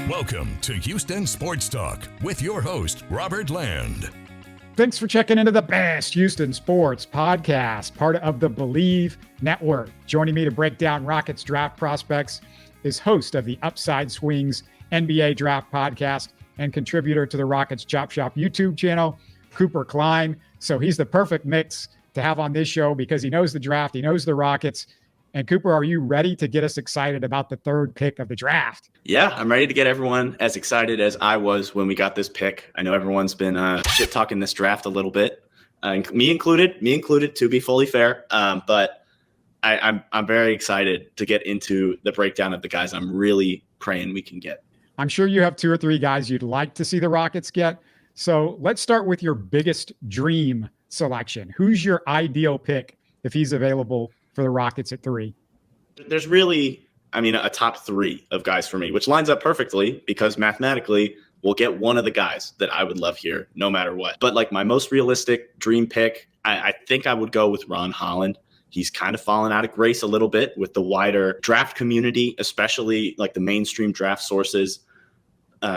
Welcome to Houston Sports Talk with your host, Robert Land. Thanks for checking into the best Houston sports podcast, part of the Bleav Network. Joining me to break down Rockets draft prospects is host of the Upside Swings NBA Draft Podcast and contributor to the Rockets Chop Shop YouTube channel, Cooper Klein. So he's the perfect mix to have on this show because he knows the draft, he knows the Rockets. And Cooper, are you ready to get us excited about the third pick of the draft? Yeah, I'm ready to get everyone as excited as I was when we got this pick. I know everyone's been shit talking this draft a little bit, me included, to be fully fair. But I'm very excited to get into the breakdown of the guys I'm really praying we can get. I'm sure you have two or three guys you'd like to see the Rockets get. So let's start with your biggest dream selection. Who's your ideal pick if he's available for the Rockets at 3? There's really, a top 3 of guys for me, which lines up perfectly because mathematically we'll get one of the guys that I would love here no matter what. But like my most realistic dream pick, I think I would go with Holland. He's kind of fallen out of grace a little bit with the wider draft community, especially like the mainstream draft sources.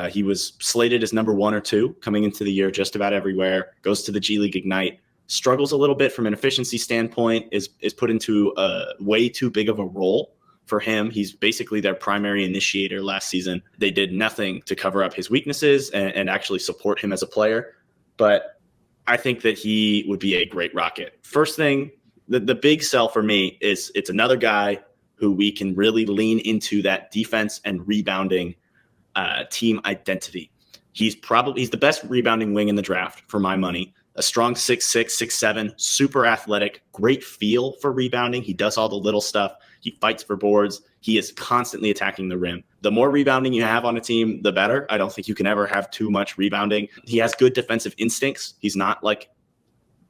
He was slated as number 1 or 2 coming into the year just about everywhere, goes to the G League Ignite. Struggles a little bit from an efficiency standpoint, is put into a way too big of a role for him. He's basically their primary initiator last season. They did nothing to cover up his weaknesses and actually support him as a player. But I think that he would be a great Rocket. First thing, the big sell for me is it's another guy who we can really lean into that defense and rebounding team identity. He's the best rebounding wing in the draft for my money. A strong 6'6", 6'7", super athletic, great feel for rebounding. He does all the little stuff. He fights for boards. He is constantly attacking the rim. The more rebounding you have on a team, the better. I don't think you can ever have too much rebounding. He has good defensive instincts. He's not like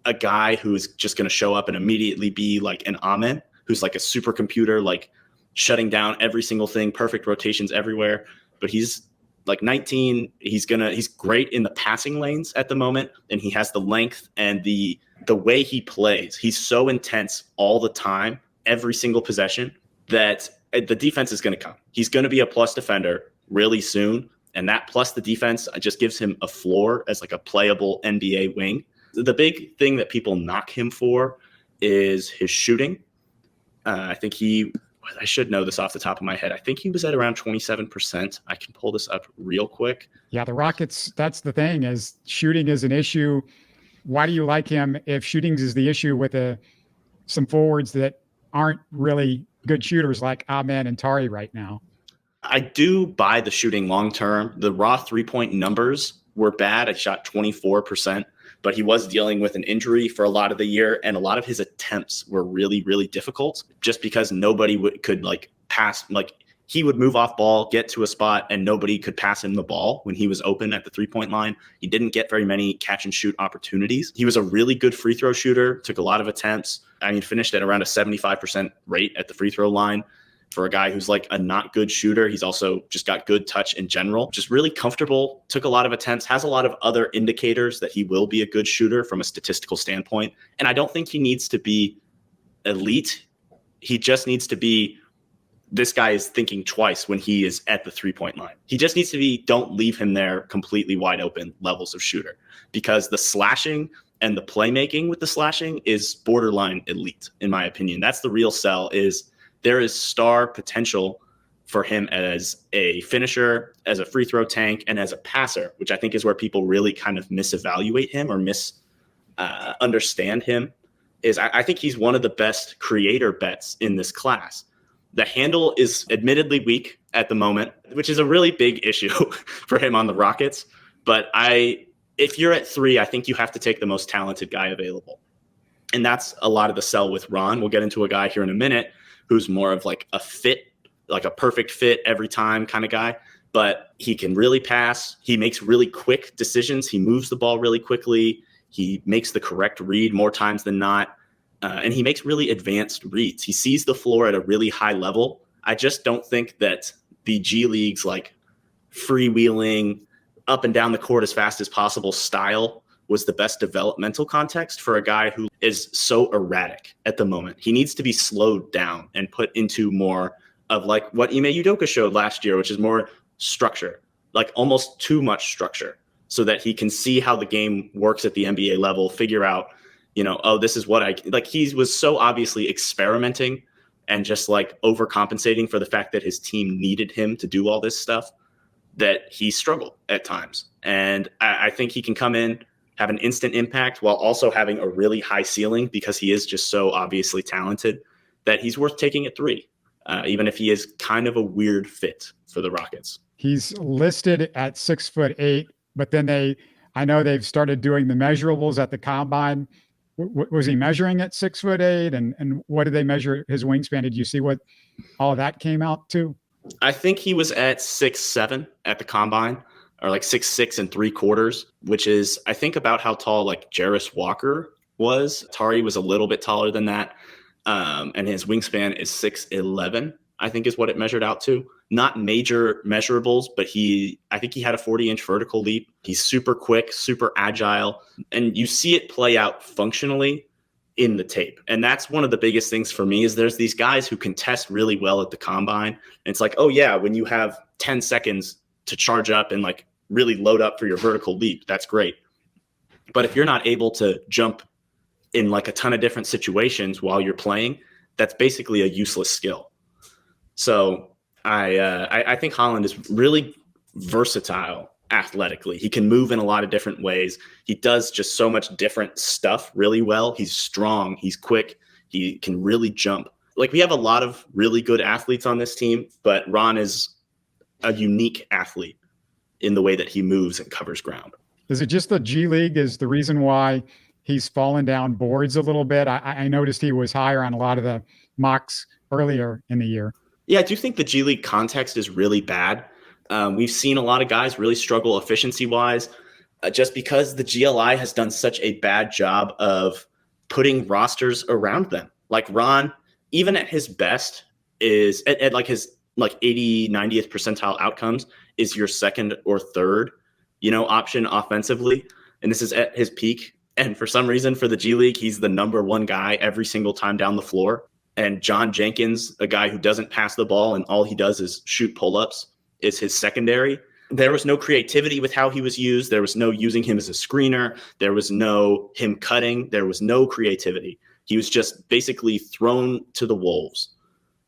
a guy who's just going to show up and immediately be like an Amen, who's like a supercomputer, like shutting down every single thing, perfect rotations everywhere. But he's like 19, he's great in the passing lanes at the moment, and he has the length and the way he plays. He's so intense all the time, every single possession, that the defense is going to come. He's going to be a plus defender really soon, and that plus the defense just gives him a floor as like a playable NBA wing. The big thing that people knock him for is his shooting. I should know this off the top of my head. I think he was at around 27%. I can pull this up real quick. Yeah, the Rockets, that's the thing, is shooting is an issue. Why do you like him if shooting is the issue with some forwards that aren't really good shooters like Amen and Tari right now? I do buy the shooting long term. The raw 3-point numbers were bad. I shot 24%. But he was dealing with an injury for a lot of the year, and a lot of his attempts were really, really difficult just because nobody could like pass. Like he would move off ball, get to a spot, and nobody could pass him the ball when he was open at the 3-point line. He didn't get very many catch and shoot opportunities. He was a really good free throw shooter, took a lot of attempts. Finished at around a 75% rate at the free throw line. For a guy who's like a not good shooter, he's also just got good touch in general. Just really comfortable, took a lot of attempts, has a lot of other indicators that he will be a good shooter from a statistical standpoint. And I don't think he needs to be elite. He just needs to be, this guy is thinking twice when he is at the 3-point line. He just needs to be, don't leave him there completely wide open levels of shooter, because the slashing and the playmaking with the slashing is borderline elite, in my opinion. That's the real sell. Is there is star potential for him as a finisher, as a free throw tank, and as a passer, which I think is where people really kind of misevaluate him or understand him. I think he's one of the best creator bets in this class. The handle is admittedly weak at the moment, which is a really big issue for him on the Rockets. But if you're at 3, I think you have to take the most talented guy available. And that's a lot of the sell with Ron. We'll get into a guy here in a minute who's more of like a fit, like a perfect fit every time kind of guy. But he can really pass. He makes really quick decisions. He moves the ball really quickly. He makes the correct read more times than not. And he makes really advanced reads. He sees the floor at a really high level. I just don't think that the G League's like freewheeling up and down the court as fast as possible style was the best developmental context for a guy who is so erratic at the moment. He needs to be slowed down and put into more of like what Ime Udoka showed last year, which is more structure. like almost too much structure so that he can see how the game works at the NBA level, figure out, oh, this is what he was so obviously experimenting and just like overcompensating for the fact that his team needed him to do all this stuff that he struggled at times. And I think he can come in, have an instant impact while also having a really high ceiling because he is just so obviously talented that he's worth taking at 3, even if he is kind of a weird fit for the Rockets. He's listed at 6'8", but then I know they've started doing the measurables at the combine. Was he measuring at 6'8", and what did they measure his wingspan? Did you see what all of that came out to? I think he was at 6'7" at the combine, or like 6'6 3/4, which is, I think, about how tall like Jarris Walker was. Tari was a little bit taller than that. And his wingspan is 6'11", I think is what it measured out to. Not major measurables, but I think he had a 40-inch vertical leap. He's super quick, super agile, and you see it play out functionally in the tape. And that's one of the biggest things for me is there's these guys who can test really well at the combine. And it's like, oh yeah, when you have 10 seconds to charge up and like really load up for your vertical leap, that's great. But if you're not able to jump in like a ton of different situations while you're playing, that's basically a useless skill. So I think Holland is really versatile athletically. He can move in a lot of different ways. He does just so much different stuff really well. He's strong. He's quick. He can really jump. Like, we have a lot of really good athletes on this team, but Ron is a unique athlete in the way that he moves and covers ground. Is it just the G League is the reason why he's fallen down boards a little bit? I noticed he was higher on a lot of the mocks earlier in the year. Yeah, I do think the G League context is really bad. We've seen a lot of guys really struggle efficiency-wise just because the GLI has done such a bad job of putting rosters around them. Like Ron, even at his best, is at like his like 80, 90th percentile outcomes, is your second or third, option offensively. And this is at his peak. And for some reason, for the G League, he's the number one guy every single time down the floor. And John Jenkins, a guy who doesn't pass the ball and all he does is shoot pull-ups, is his secondary. There was no creativity with how he was used. There was no using him as a screener. There was no him cutting. There was no creativity. He was just basically thrown to the wolves.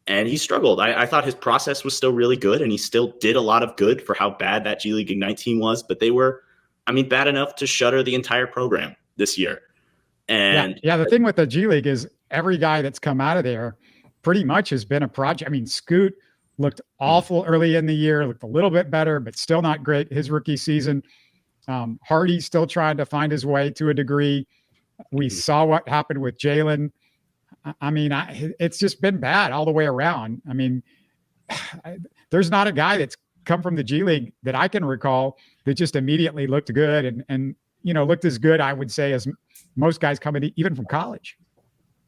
And he struggled. I thought his process was still really good, and he still did a lot of good for how bad that G League Ignite team was. But they were, bad enough to shutter the entire program this year. And yeah, the thing with the G League is every guy that's come out of there pretty much has been a project. Scoot looked awful early in the year, looked a little bit better, but still not great his rookie season. Hardy's still trying to find his way to a degree. We saw what happened with Jalen. It's just been bad all the way around. There's not a guy that's come from the G League that I can recall that just immediately looked good and looked as good, I would say, as most guys coming even from college.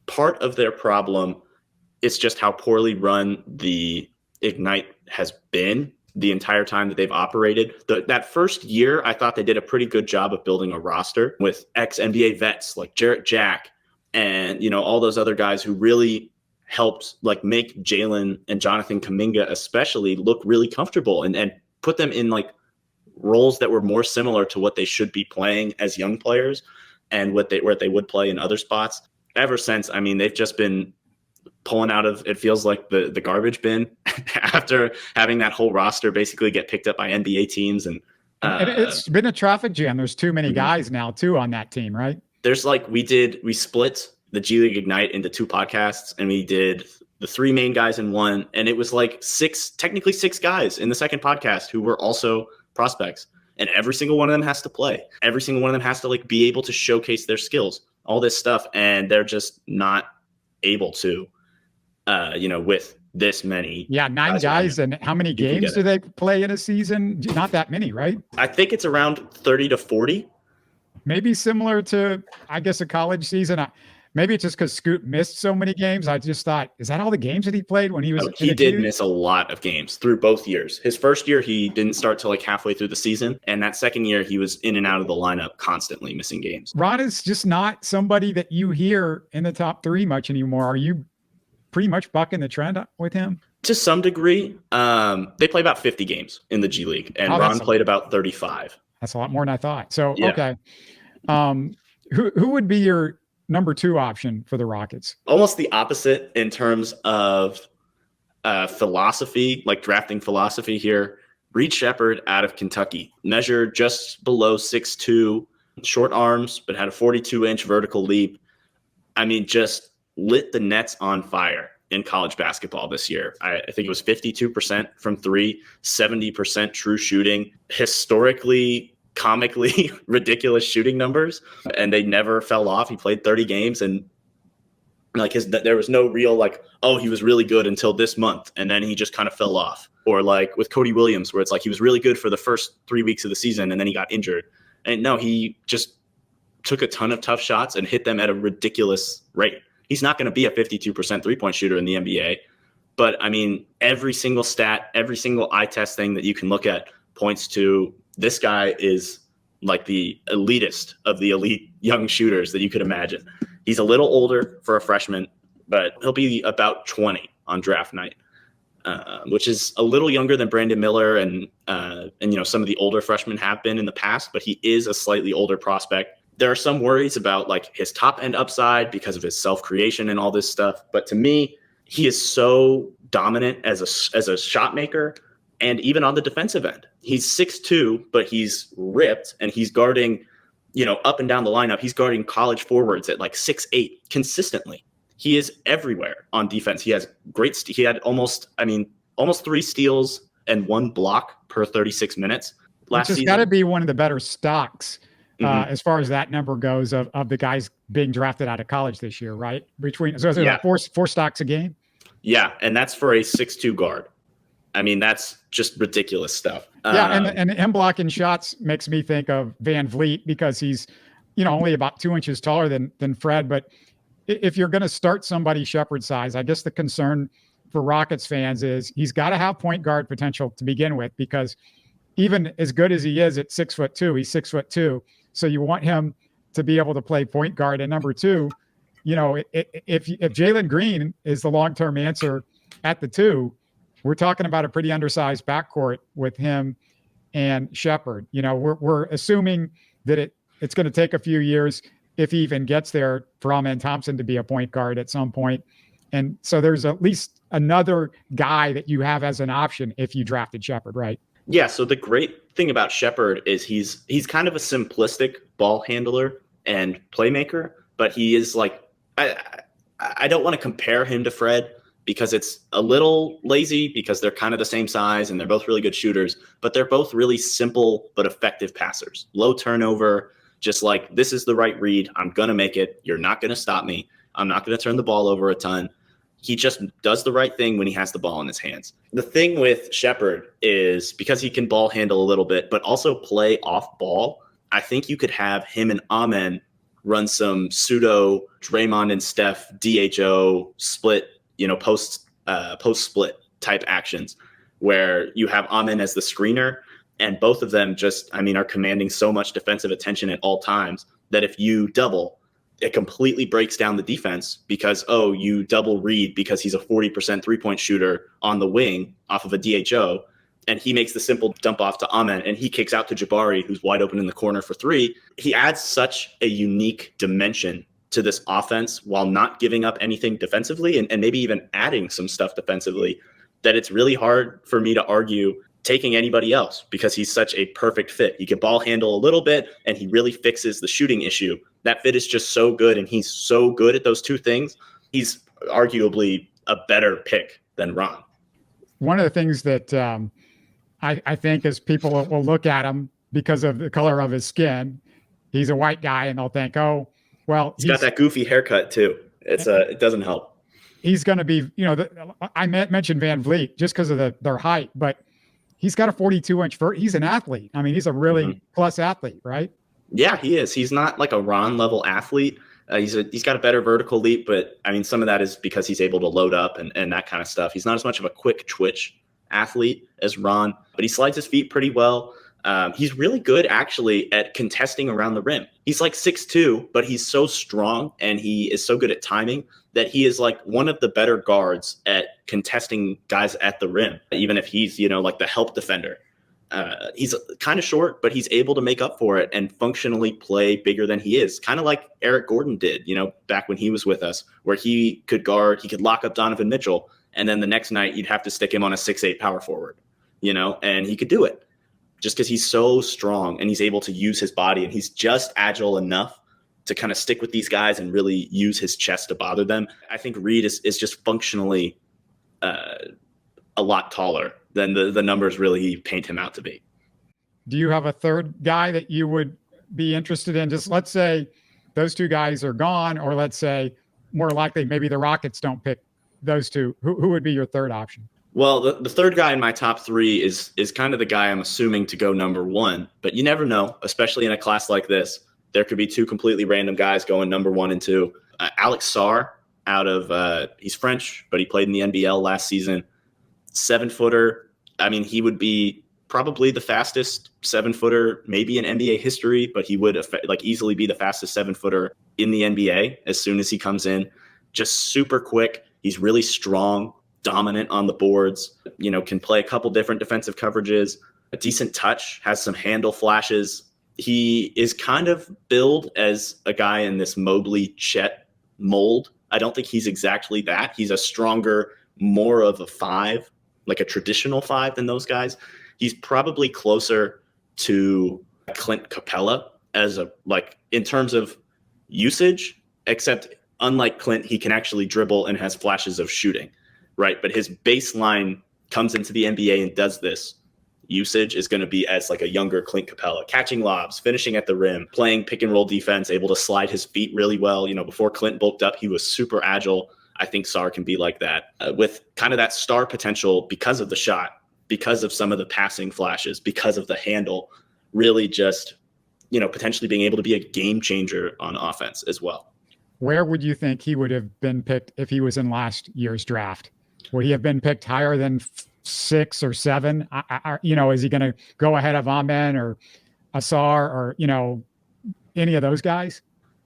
Part of their problem is just how poorly run the Ignite has been the entire time that they've operated. That first year, I thought they did a pretty good job of building a roster with ex-NBA vets like Jarrett Jack and, all those other guys who really helped like make Jalen and Jonathan Kuminga especially look really comfortable and put them in like roles that were more similar to what they should be playing as young players and where they would play in other spots. Ever since, they've just been pulling out of, it feels like the garbage bin after having that whole roster basically get picked up by NBA teams. And it's been a traffic jam. There's too many guys now too on that team, right? There's like, we split the G League Ignite into 2 podcasts, and we did the 3 main guys in one. And it was like technically 6 guys in the second podcast who were also prospects. And every single one of them has to play. Every single one of them has to like be able to showcase their skills, all this stuff. And they're just not able to, with this many. Yeah, 9 guys. And how many games do they play in a season? Not that many, right? I think it's around 30 to 40. Maybe similar to, I guess, a college season. Maybe it's just because Scoot missed so many games. I just thought, is that all the games that he played when he was? He did miss a lot of games through both years. His first year, he didn't start till like halfway through the season. And that second year, he was in and out of the lineup, constantly missing games. Ron is just not somebody that you hear in the top 3 much anymore. Are you pretty much bucking the trend with him? To some degree. They play about 50 games in the G League, and Ron played about 35. That's a lot more than I thought. So, Yeah. okay. Who would be your number 2 option for the Rockets? Almost the opposite in terms of philosophy, like drafting philosophy here. Reed Sheppard out of Kentucky, measured just below 6'2", short arms, but had a 42-inch vertical leap. I mean, just lit the Nets on fire in college basketball this year. I think it was 52% from three, 70% true shooting, historically, comically ridiculous shooting numbers, and they never fell off. He played 30 games, and like there was no real like, oh, he was really good until this month, and then he just kind of fell off. Or like with Cody Williams, where it's like he was really good for the first 3 weeks of the season, and then he got injured. And no, he just took a ton of tough shots and hit them at a ridiculous rate. He's not going to be a 52% three-point shooter in the NBA. But, I mean, every single stat, every single eye test thing that you can look at points to this guy is like the elitist of the elite young shooters that you could imagine. He's a little older for a freshman, but he'll be about 20 on draft night, which is a little younger than Brandon Miller and some of the older freshmen have been in the past, but he is a slightly older prospect. There are some worries about like his top end upside because of his self-creation and all this stuff. But to me, he is so dominant as a shot maker, and even on the defensive end. He's 6'2", but he's ripped, and he's guarding, up and down the lineup. He's guarding college forwards at like 6'8" consistently. He is everywhere on defense. He has he had almost 3 steals and 1 block per 36 minutes last season. Which has got to be one of the better stocks as far as that number goes of the guys being drafted out of college this year, right? Like 4 stocks a game? Yeah, and that's for a 6'2" guard. I mean, that's just ridiculous stuff. And him blocking shots makes me think of Van Vliet because he's, only about 2 inches taller than Fred. But if you're going to start somebody Sheppard size, I guess the concern for Rockets fans is he's got to have point guard potential to begin with, because even as good as he is at 6'2", he's 6'2". So you want him to be able to play point guard. And number 2, if Jalen Green is the long-term answer at the 2, we're talking about a pretty undersized backcourt with him and Sheppard. We're assuming that it's going to take a few years, if he even gets there, for Amen Thompson to be a point guard at some point. And so there's at least another guy that you have as an option if you drafted Sheppard, right? Yeah, so the great thing about Sheppard is he's kind of a simplistic ball handler and playmaker, but he is like, I don't want to compare him to Fred because it's a little lazy, because they're kind of the same size and they're both really good shooters, but they're both really simple but effective passers. Low turnover, just like, this is the right read. I'm going to make it. You're not going to stop me. I'm not going to turn the ball over a ton. He just does the right thing when he has the ball in his hands. The thing with Sheppard is because he can ball handle a little bit, but also play off ball, I think you could have him and Amen run some pseudo Draymond and Steph DHO split, post split type actions where you have Amen as the screener, and both of them are commanding so much defensive attention at all times that if you double, it completely breaks down the defense because, you double Reed because he's a 40% three-point shooter on the wing off of a DHO, and he makes the simple dump off to Amen, and he kicks out to Jabari, who's wide open in the corner for 3. He adds such a unique dimension to this offense while not giving up anything defensively and maybe even adding some stuff defensively that it's really hard for me to argue taking anybody else because he's such a perfect fit. He can ball handle a little bit, and he really fixes the shooting issue. That fit is just so good, and he's so good at those 2 things. He's arguably a better pick than Ron. One of the things that I think is people will look at him because of the color of his skin. He's a white guy, and they'll think, he's got that goofy haircut too. It doesn't help. He's going to be, I mentioned Van Vliet just because of their height, but he's got a 42-inch vert. He's an athlete. I mean, he's a really plus athlete, right? Yeah, he is. He's not like a Ron level athlete. He's got a better vertical leap, but some of that is because he's able to load up and that kind of stuff. He's not as much of a quick twitch athlete as Ron, but he slides his feet pretty well. He's really good actually at contesting around the rim. He's like 6'2", but he's so strong and he is so good at timing that he is like one of the better guards at contesting guys at the rim, even if he's, like the help defender. He's kind of short, but he's able to make up for it and functionally play bigger than he is. Kind of like Eric Gordon did, back when he was with us, where he could lock up Donovan Mitchell. And then the next night you'd have to stick him on a 6'8" power forward, and he could do it just because he's so strong and he's able to use his body, and he's just agile enough to kind of stick with these guys and really use his chest to bother them. I think Reed is just functionally a lot taller than the numbers really paint him out to be. Do you have a third guy that you would be interested in? Just let's say those two guys are gone, or let's say more likely maybe the Rockets don't pick those two. Who would be your third option? Well, the third guy in my top three is kind of the guy I'm assuming to go number one, but you never know, especially in a class like this. There could be two completely random guys going number 1 and 2. Alex Sarr he's French, but he played in the NBL last season. 7-footer. I mean, he would be probably the fastest 7-footer, maybe in NBA history, but he would easily be the fastest 7-footer in the NBA as soon as he comes in. Just super quick. He's really strong, dominant on the boards, can play a couple different defensive coverages, a decent touch, has some handle flashes. He is kind of billed as a guy in this Mobley Chet mold. I don't think he's exactly that. He's a stronger, more of a 5, like a traditional 5 than those guys. He's probably closer to Clint Capella in terms of usage, except unlike Clint, he can actually dribble and has flashes of shooting, right? But his baseline comes into the NBA and does this. Usage is going to be as like a younger Clint Capella, catching lobs, finishing at the rim, playing pick and roll defense, able to slide his feet really well. Before Clint bulked up, he was super agile. I think Sarr can be like that with kind of that star potential because of the shot, because of some of the passing flashes, because of the handle, really just, potentially being able to be a game changer on offense as well. Where would you think he would have been picked if he was in last year's draft? Would he have been picked higher than 6 or 7? Is he going to go ahead of Amen or Sarr or, any of those guys?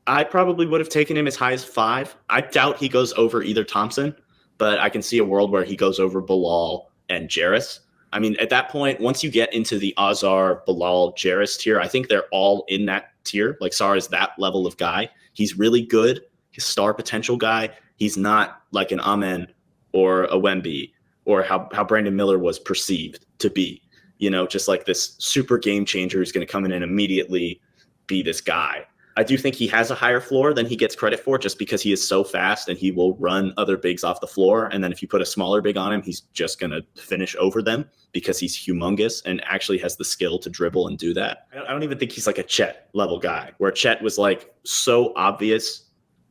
I probably would have taken him as high as 5. I doubt he goes over either Thompson, but I can see a world where he goes over Bilal and Jarris. I mean, at that point, once you get into the Azar, Bilal, Jarris tier, I think they're all in that tier. Like Sarr is that level of guy. He's really good. He's star potential guy. He's not like an Amen or a Wemby or how Brandon Miller was perceived to be, just like this super game changer who's going to come in and immediately be this guy. I do think he has a higher floor than he gets credit for just because he is so fast and he will run other bigs off the floor. And then if you put a smaller big on him, he's just going to finish over them because he's humongous and actually has the skill to dribble and do that. I don't even think he's like a Chet level guy where Chet was like so obvious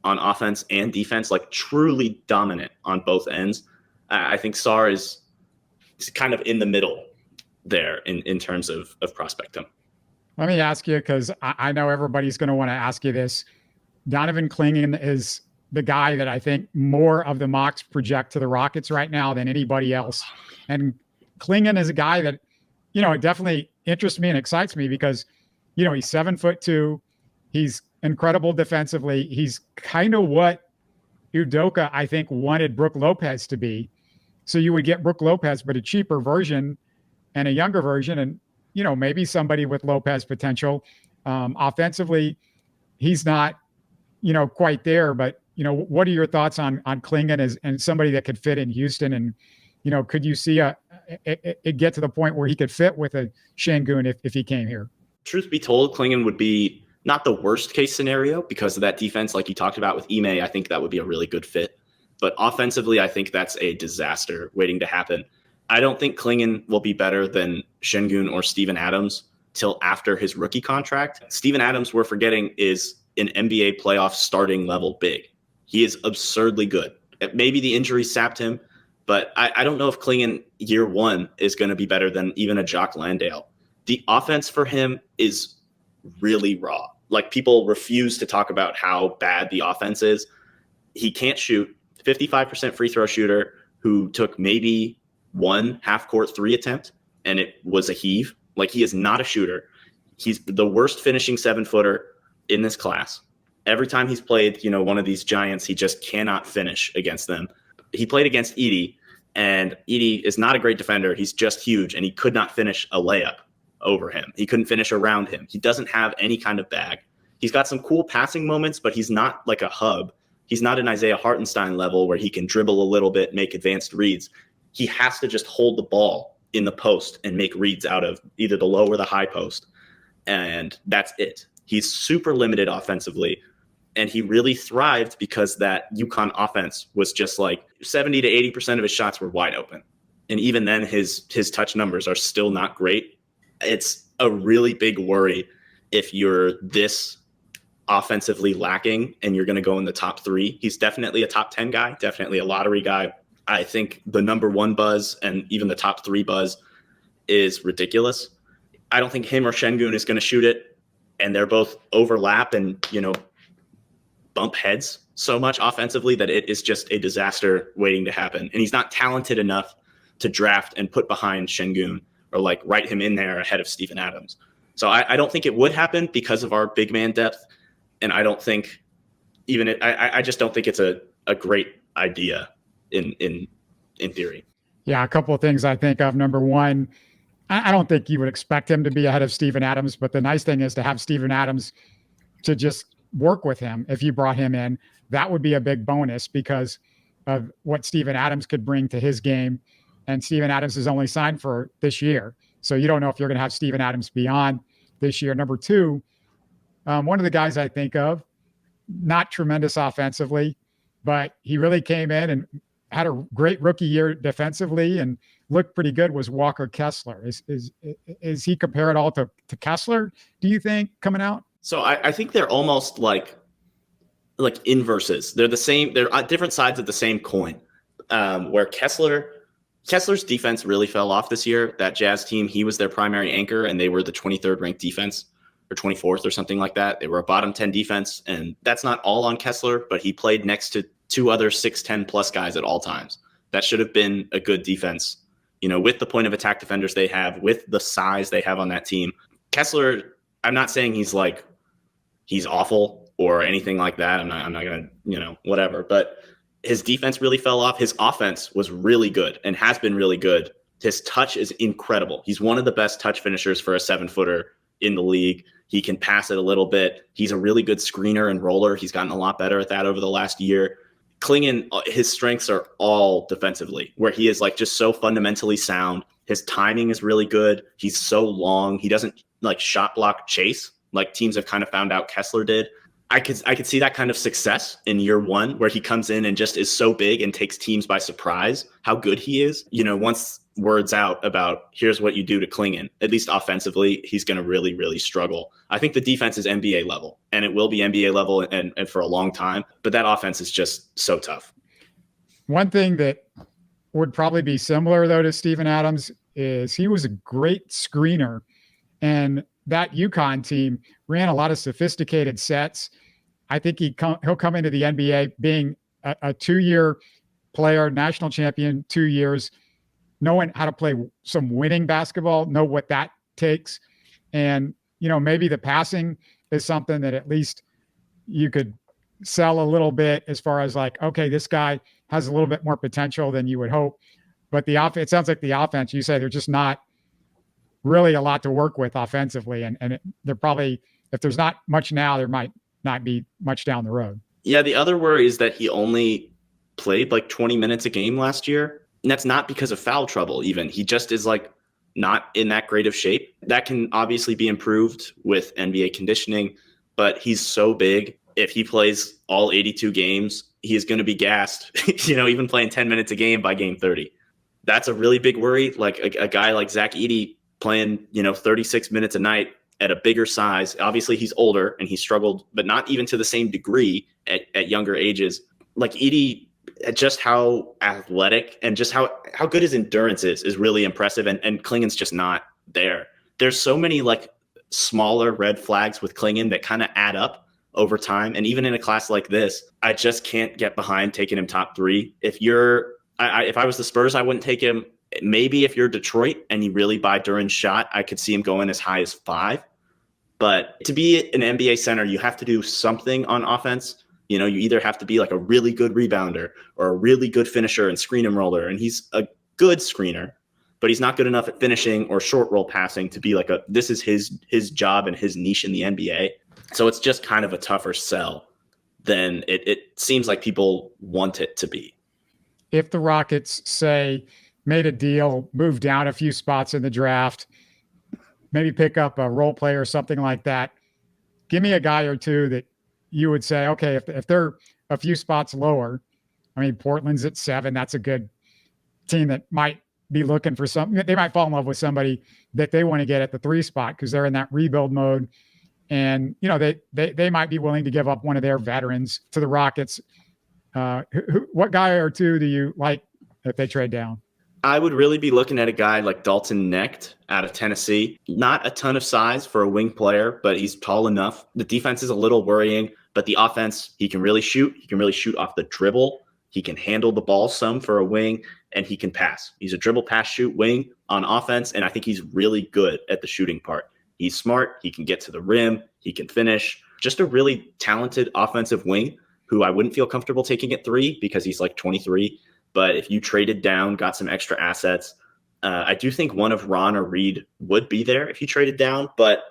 on offense and defense, like truly dominant on both ends. I think Sarr is kind of in the middle there in terms of prospectum. Let me ask you, because I know everybody's going to want to ask you this. Donovan Clingan is the guy that I think more of the mocks project to the Rockets right now than anybody else. And Clingan is a guy that, it definitely interests me and excites me because, he's 7'2". He's incredible defensively. He's kind of what Udoka, I think, wanted Brook Lopez to be. So you would get Brook Lopez, but a cheaper version and a younger version. And, maybe somebody with Lopez potential. Offensively, he's not, quite there. But, what are your thoughts on Clingan and somebody that could fit in Houston? And, could you see it get to the point where he could fit with a Şengün if he came here? Truth be told, Clingan would be not the worst case scenario because of that defense, like you talked about with Ime. I think that would be a really good fit. But offensively, I think that's a disaster waiting to happen. I don't think Clingan will be better than Şengün or Steven Adams till after his rookie contract. Steven Adams, we're forgetting, is an NBA playoff starting level big. He is absurdly good. Maybe the injury sapped him, but I don't know if Clingan year one is going to be better than even a Jock Landale. The offense for him is really raw. Like, people refuse to talk about how bad the offense is. He can't shoot. 55% free throw shooter who took maybe one half-court 3 attempt, and it was a heave. Like, he is not a shooter. He's the worst finishing 7-footer in this class. Every time he's played, one of these giants, he just cannot finish against them. He played against Edey, And Edey is not a great defender. He's just huge, and he could not finish a layup over him. He couldn't finish around him. He doesn't have any kind of bag. He's got some cool passing moments, but he's not like a hub. He's not an Isaiah Hartenstein level where he can dribble a little bit, make advanced reads. He has to just hold the ball in the post and make reads out of either the low or the high post. And that's it. He's super limited offensively. And he really thrived because that UConn offense was just like 70 to 80% of his shots were wide open. And even then, his touch numbers are still not great. It's a really big worry if you're this offensively lacking and you're going to go in the top 3. He's definitely a top 10 guy, definitely a lottery guy. I think the number 1 buzz and even the top 3 buzz is ridiculous. I don't think him or Şengün is going to shoot it, and they're both overlap and, bump heads so much offensively that it is just a disaster waiting to happen. And he's not talented enough to draft and put behind Şengün or like write him in there ahead of Steven Adams. So I don't think it would happen because of our big man depth. And I don't think I just don't think it's a great idea in theory. Yeah, a couple of things I think of. Number one, I don't think you would expect him to be ahead of Steven Adams, but the nice thing is to have Steven Adams to just work with him. If you brought him in, that would be a big bonus because of what Steven Adams could bring to his game. And Steven Adams is only signed for this year. So you don't know if you're going to have Steven Adams beyond this year. Number two, one of the guys I think of, not tremendous offensively, but he really came in and had a great rookie year defensively and looked pretty good, was Walker Kessler. Is he compared at all to Kessler, do you think, coming out? So I think they're almost like inverses. They're the same. They're different sides of the same coin. Where Kessler's defense really fell off this year. That Jazz team, he was their primary anchor, and they were the 23rd ranked defense or 24th or something like that. They were a bottom 10 defense, and that's not all on Kessler, but he played next to 2 other 6'10 plus guys at all times. That should have been a good defense, with the point of attack defenders they have, with the size they have on that team. Kessler, I'm not saying he's awful or anything like that. I'm not going to, whatever. But his defense really fell off. His offense was really good and has been really good. His touch is incredible. He's one of the best touch finishers for a 7-footer in the league. He can pass it a little bit. He's a really good screener and roller. He's gotten a lot better at that over the last year. Clingan, his strengths are all defensively, where he is like just so fundamentally sound. His timing is really good. He's so long. He doesn't like shot block chase like teams have kind of found out Kessler did. I could see that kind of success in year one, where he comes in and just is so big and takes teams by surprise how good he is. Once word's out about here's what you do to Clingan, at least offensively, he's going to really, really struggle. I think the defense is NBA level, and it will be NBA level and for a long time, but that offense is just so tough. One thing that would probably be similar, though, to Steven Adams is he was a great screener, and that UConn team ran a lot of sophisticated sets. I think he'll come into the NBA being a 2-year player, national champion, 2 years, knowing how to play some winning basketball, know what that takes. And, maybe the passing is something that at least you could sell a little bit as far as like, okay, this guy has a little bit more potential than you would hope. But the offense, it sounds like the offense, you say they're just not really a lot to work with offensively. And they're probably, if there's not much now, there might not be much down the road. Yeah, the other worry is that he only played like 20 minutes a game last year. And that's not because of foul trouble even. He just is like not in that great of shape. That can obviously be improved with NBA conditioning, but he's so big. If he plays all 82 games, he is going to be gassed, even playing 10 minutes a game by game 30. That's a really big worry. Like a guy like Zach Edey playing, 36 minutes a night at a bigger size. Obviously he's older and he struggled, but not even to the same degree at younger ages. Like Edey, just how athletic and just how good his endurance is really impressive. And Clingan's just not there. There's so many like smaller red flags with Clingan that kind of add up over time. And even in a class like this, I just can't get behind taking him top 3. If I was the Spurs, I wouldn't take him. Maybe if you're Detroit and you really buy Duran's shot, I could see him going as high as 5. But to be an NBA center, you have to do something on offense. You either have to be like a really good rebounder or a really good finisher and screen and roller. And he's a good screener, but he's not good enough at finishing or short roll passing to be like this is his job and his niche in the NBA. So it's just kind of a tougher sell than it seems like people want it to be. If the Rockets, say, made a deal, moved down a few spots in the draft, maybe pick up a role player or something like that, give me a guy or two that you would say, okay, if they're a few spots lower, I mean, Portland's at 7. That's a good team that might be looking for something. They might fall in love with somebody that they want to get at the 3 spot because they're in that rebuild mode. And, they might be willing to give up one of their veterans to the Rockets. What guy or two do you like if they trade down? I would really be looking at a guy like Dalton Knecht out of Tennessee. Not a ton of size for a wing player, but he's tall enough. The defense is a little worrying, but the offense, he can really shoot. He can really shoot off the dribble. He can handle the ball some for a wing, and he can pass. He's a dribble, pass, shoot wing on offense, and I think he's really good at the shooting part. He's smart. He can get to the rim. He can finish. Just a really talented offensive wing who I wouldn't feel comfortable taking at 3 because he's like 23. But if you traded down, got some extra assets, I do think one of Ron or Reed would be there if you traded down. But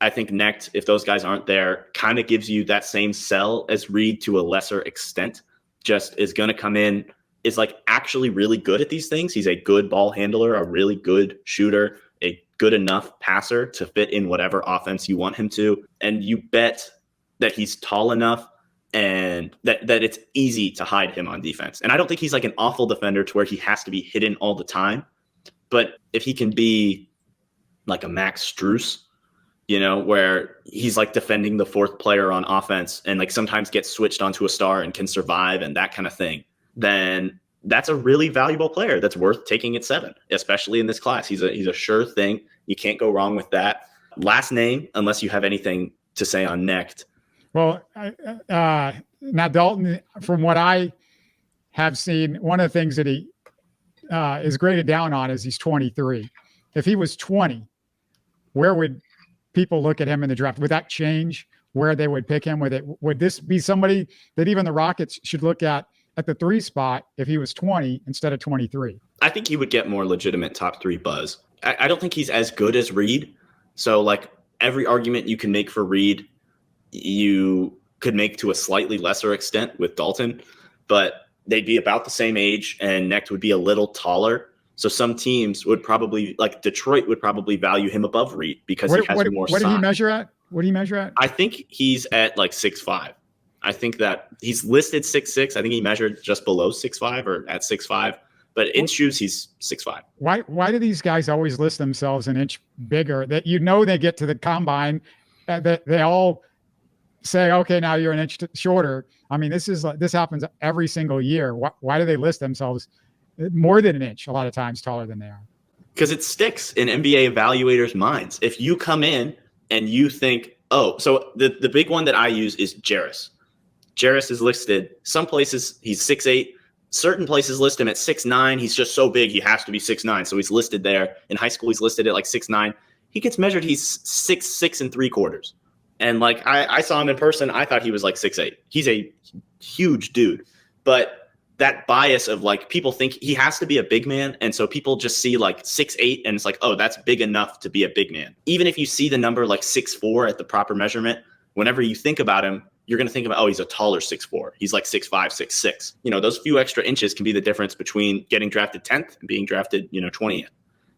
I think Knecht, if those guys aren't there, kind of gives you that same sell as Reed to a lesser extent. Just is going to come in, is like actually really good at these things. He's a good ball handler, a really good shooter, a good enough passer to fit in whatever offense you want him to. And you bet that he's tall enough and that it's easy to hide him on defense. And I don't think he's like an awful defender to where he has to be hidden all the time. But if he can be like a Max Strus, where he's like defending the 4th player on offense and like sometimes gets switched onto a star and can survive and that kind of thing, then that's a really valuable player that's worth taking at 7, especially in this class. He's a sure thing. You can't go wrong with that. Last name, unless you have anything to say on Knecht. Well, now Dalton, from what I have seen, one of the things that he is graded down on is he's 23. If he was 20, where would people look at him in the draft? Would that change where they would pick him? Would this be somebody that even the Rockets should look at the 3 spot if he was 20 instead of 23? I think he would get more legitimate top 3 buzz. I don't think he's as good as Reed. So like every argument you can make for Reed, you could make to a slightly lesser extent with Dalton, but they'd be about the same age and Knecht would be a little taller. So some teams would probably, like Detroit, would probably value him above Reed because he has more size. What did he measure at? What do you measure at? I think he's at like 6'5". I think that he's listed 6'6". I think he measured just below 6'5" or at 6'5". But in shoes, he's 6'5". Why do these guys always list themselves an inch bigger? That they get to the combine, that they all say, okay, now you're an inch shorter. I mean, this happens every single year. Why do they list themselves more than an inch a lot of times taller than they are? Because it sticks in NBA evaluators' minds. If you come in and you think, so the big one that I use is Jarris. Jarris is listed some places he's 6'8". Certain places list him at 6'9". He's just so big he has to be 6'9". So he's listed there. In high school, he's listed at like 6'9". He gets measured, he's 6'6 3/4". And like I saw him in person, I thought he was like 6'8". He's a huge dude. But that bias of like people think he has to be a big man. And so people just see like 6'8" and it's like, oh, that's big enough to be a big man. Even if you see the number like 6'4" at the proper measurement, whenever you think about him, you're going to think about, oh, he's a taller 6'4". He's like 6'5", 6'6". Those few extra inches can be the difference between getting drafted 10th and being drafted, 20th.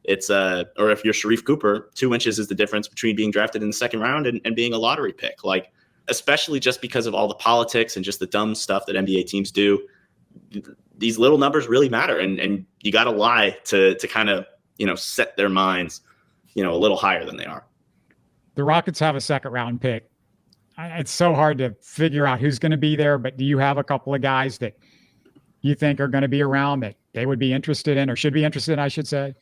It's or if you're Sharif Cooper, 2 inches is the difference between being drafted in the 2nd round and being a lottery pick. Like, especially just because of all the politics and just the dumb stuff that NBA teams do, these little numbers really matter. And you got to lie to kind of, set their minds, a little higher than they are. The Rockets have a 2nd round pick. It's so hard to figure out who's going to be there, but do you have a couple of guys that you think are going to be around that they would be interested in or should be interested in, I should say?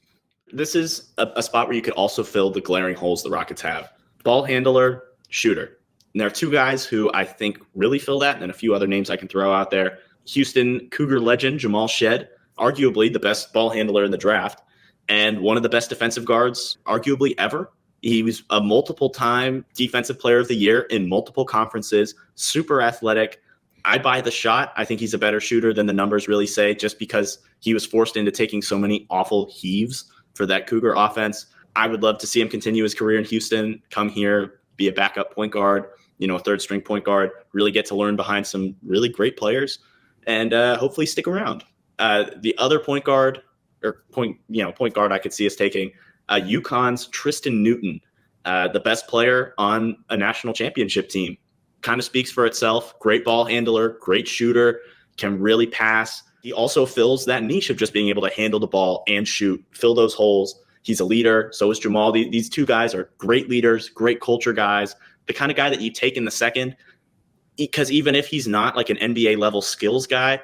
This is a spot where you could also fill the glaring holes the Rockets have. Ball handler, shooter. And there are 2 guys who I think really fill that, and a few other names I can throw out there. Houston Cougar legend Jamal Shead, arguably the best ball handler in the draft, and one of the best defensive guards arguably ever. He was a multiple-time defensive player of the year in multiple conferences, super athletic, I buy the shot. I think he's a better shooter than the numbers really say, just because he was forced into taking so many awful heaves for that Cougar offense. I would love to see him continue his career in Houston, come here, be a backup point guard, a third string point guard, really get to learn behind some really great players, and hopefully stick around. The other point guard I could see us taking, UConn's Tristan Newton, the best player on a national championship team. Kind of speaks for itself. Great ball handler, great shooter, can really pass. He also fills that niche of just being able to handle the ball and shoot, fill those holes. He's a leader. So is Jamal. These two guys are great leaders, great culture guys, the kind of guy that you take in the second, because even if he's not like an NBA level skills guy,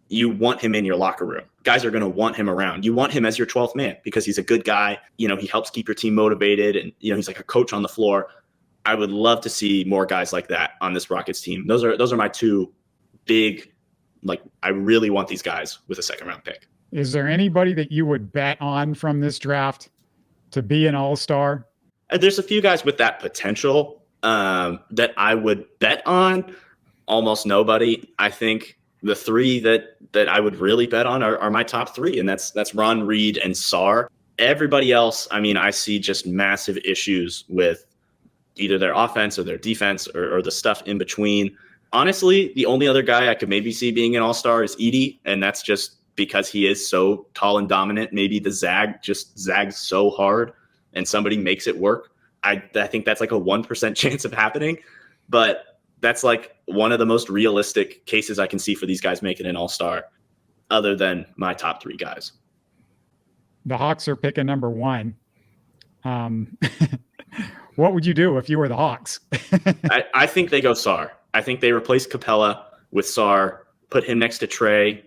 you want him in your locker room. Guys are going to want him around. You want him as your 12th man because he's a good guy. He helps keep your team motivated, and he's like a coach on the floor. I would love to see more guys like that on this Rockets team. Those are my two big, I really want these guys with a second round pick. Is there anybody that you would bet on from this draft to be an all-star? There's a few guys with that potential that I would bet on. Almost nobody. I think the three that I would really bet on are my top three, and that's Ron, Reed, and Sarr. Everybody else, I see just massive issues with either their offense or their defense or the stuff in between. Honestly, the only other guy I could maybe see being an all-star is Edey, and that's just because he is so tall and dominant. Maybe the zag just zags so hard and somebody makes it work. I think that's like a 1% chance of happening, but that's like one of the most realistic cases I can see for these guys making an all-star, other than my top three guys. The Hawks are picking number 1. What would you do if you were the Hawks? I think they go Sarr. I think they replace Capella with Sarr, put him next to Trey,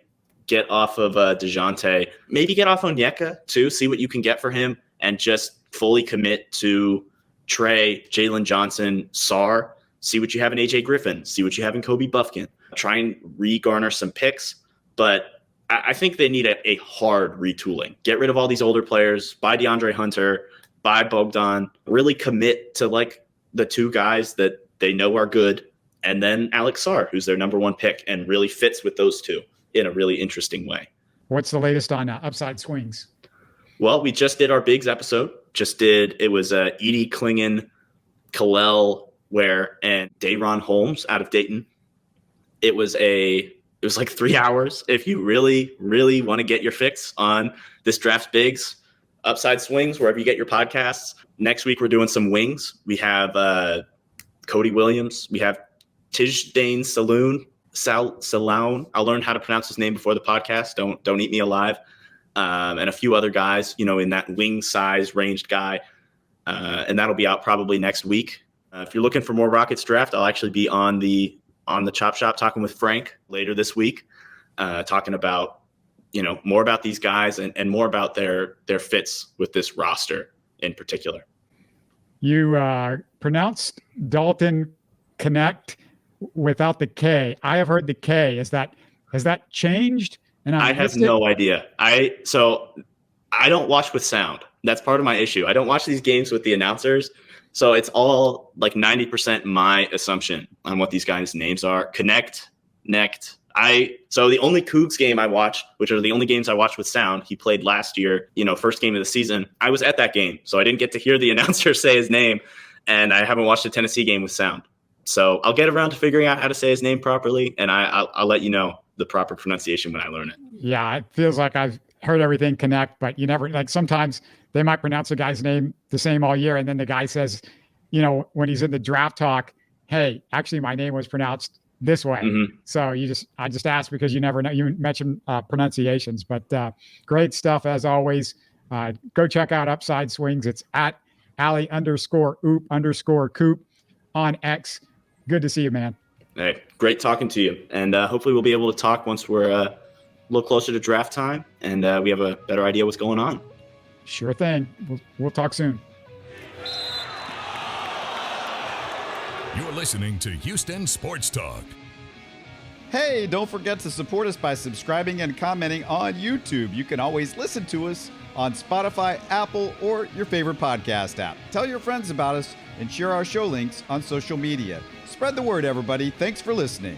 get off of DeJounte, maybe get off Onyeka too, see what you can get for him, and just fully commit to Trey, Jalen Johnson, Sarr, see what you have in AJ Griffin, see what you have in Kobe Buffkin. Try and re-garner some picks, but I think they need a hard retooling. Get rid of all these older players, buy DeAndre Hunter, buy Bogdan, really commit to the two guys that they know are good, and then Alex Sarr, who's their number 1 pick and really fits with those two in a really interesting way. What's the latest on Upside Swings? Well, we just did our Bigs episode. It was Edey, Clingan, Kalel Ware, and Dayron Holmes out of Dayton. It was like 3 hours. If you really, really want to get your fix on this draft's Bigs, Upside Swings, wherever you get your podcasts. Next week, we're doing some wings. We have Cody Williams. We have Tijdane Saloun. I'll learn how to pronounce his name before the podcast. Don't eat me alive. And a few other guys, in that wing size ranged guy. And that'll be out probably next week. If you're looking for more Rockets draft, I'll actually be on the Chop Shop talking with Frank later this week, talking about more about these guys and more about their fits with this roster in particular. You pronounced Dalton Connect without the K. I have heard the K. Has that changed? And I have no idea. So I don't watch with sound. That's part of my issue. I don't watch these games with the announcers. So it's all like 90% my assumption on what these guys' names are. Connect, Necht. So the only Cougs game I watched, which are the only games I watched with sound, he played last year, first game of the season. I was at that game, so I didn't get to hear the announcer say his name, and I haven't watched a Tennessee game with sound. So I'll get around to figuring out how to say his name properly, and I'll let you know the proper pronunciation when I learn it. Yeah, it feels like I've heard everything Connect, but you never, sometimes they might pronounce a guy's name the same all year, and then the guy says, when he's in the draft talk, hey, actually my name was pronounced this way. Mm-hmm. So I just asked because you never know. You mentioned pronunciations, but great stuff as always. Go check out Upside Swings. It's at Alley_oop_coop on X. Good to see you, man. Hey, great talking to you. And hopefully we'll be able to talk once we're a little closer to draft time and we have a better idea what's going on. Sure thing. We'll talk soon. You're listening to Houston Sports Talk. Hey, don't forget to support us by subscribing and commenting on YouTube. You can always listen to us on Spotify, Apple, or your favorite podcast app. Tell your friends about us and share our show links on social media. Spread the word, everybody. Thanks for listening.